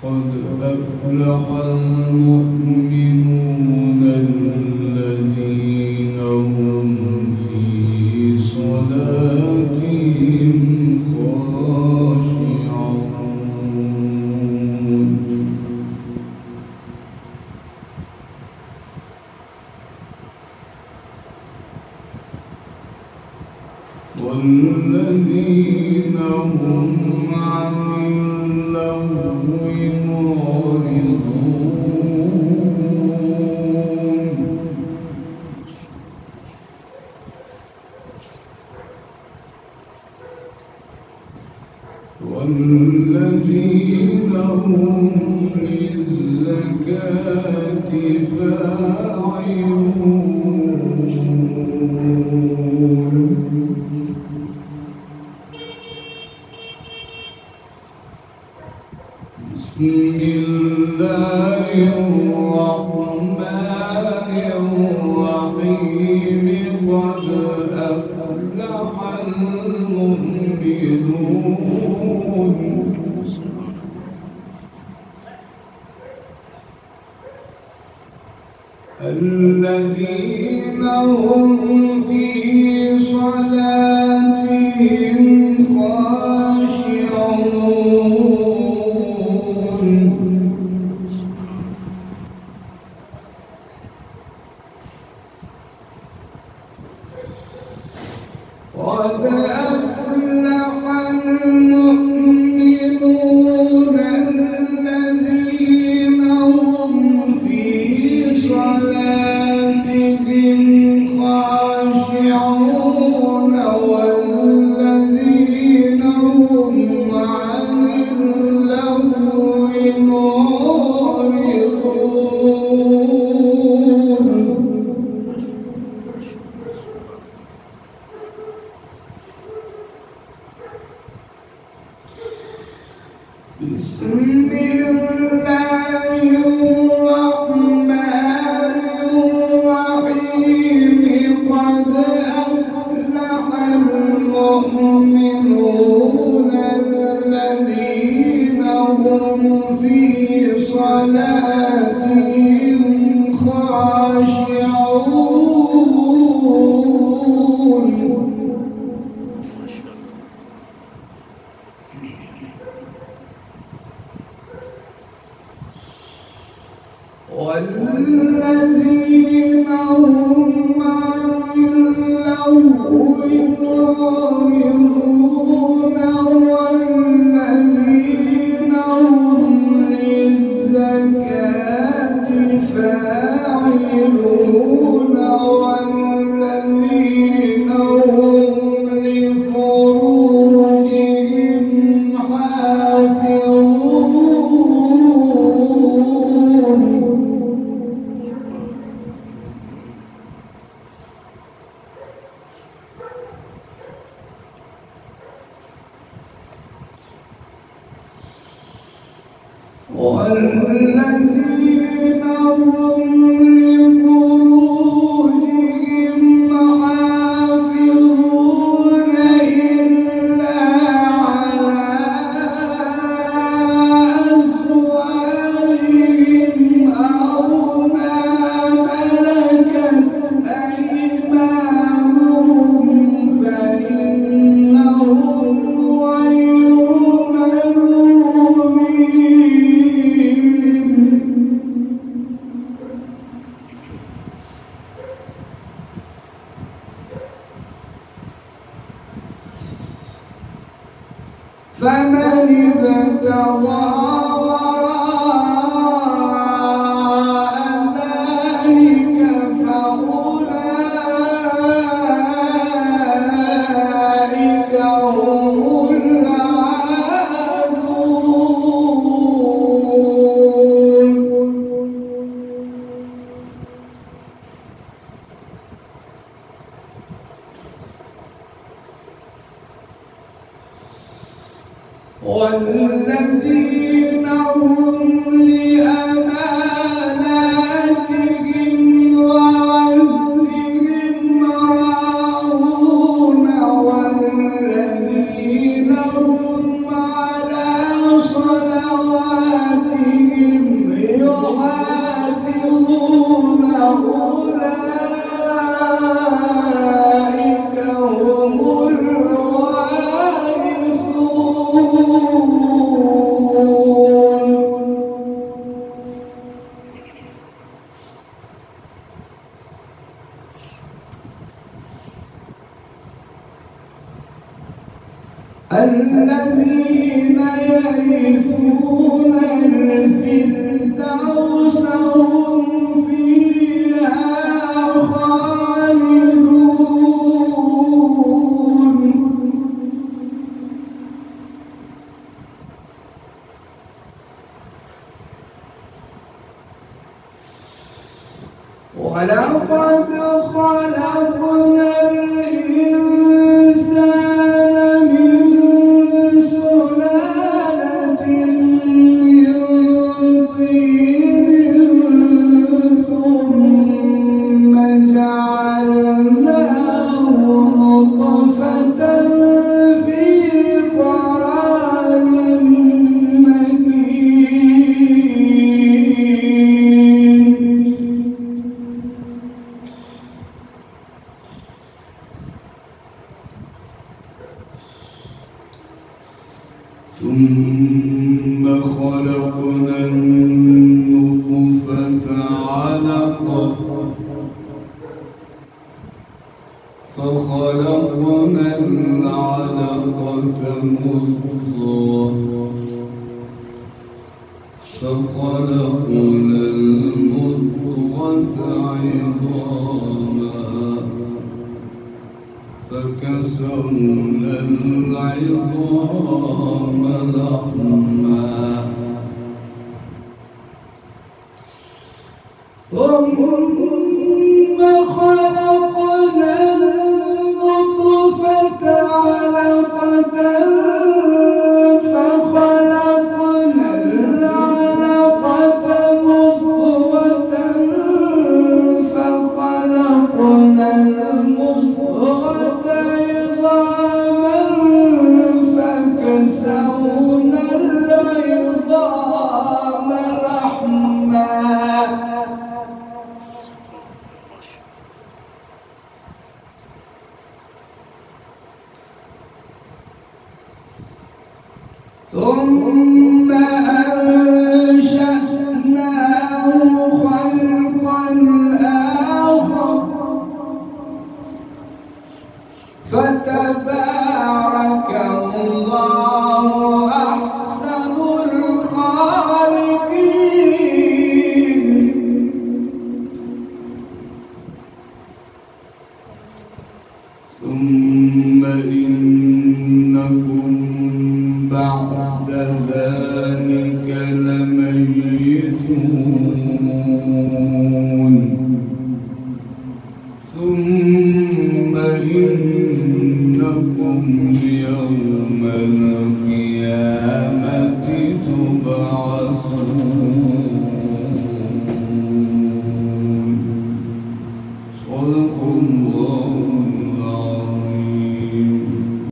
قد أفلح المؤمنون الذين هم في صلاتهم خاشعون والذين هم عن اللغو معرضون والذين هم للزكاة فاعلون بسم الله الرحمن الرحيم قد أفلح المؤمنون الذين هم في صلاتهم خاشعون قد أفلح المؤمنون الذين هم في صلاتهم خاشعون والذين هم عن اللغو معرضون بسم الله الرحمن الرحيم قد أفلح المؤمنون الذين هم في صلاتهم خاشعون والذين هم عن اللغو معرضون والذين هم للزكاة فاعلون والذين هم لفروجهم حافظون والذين هم لفروجهم حافظون إلا على أزواجهم أو ما ملكت أيمانهم فإنهم غير ملومين فمن ابتغى وراء ذلك والذين هم لأماناتهم وعهدهم راعون والذين هم على صلواتهم يحافظون أولئك هم الذين يرثون الفردوس هم فيها خالدون ولقد خلقنا الإنسان من سلالة من طين ثم جعلناه نطفة في قرار مكين ثم خلقنا النطفة علقة فخلقنا العلقة مضغة فخلقنا المضغة عظاما فكسونا العظام لحما ثم خلقنا النطفة علقة فخلقنا العلقة مضغة فخلقنا المضغة عظاما فكسونا العظام لحما ثم أنشأناه خلقا آخر فتبارك الله أحسن الخالقين ثم إنكم بعد ذلك لميتون ثم إنكم يوم القيامة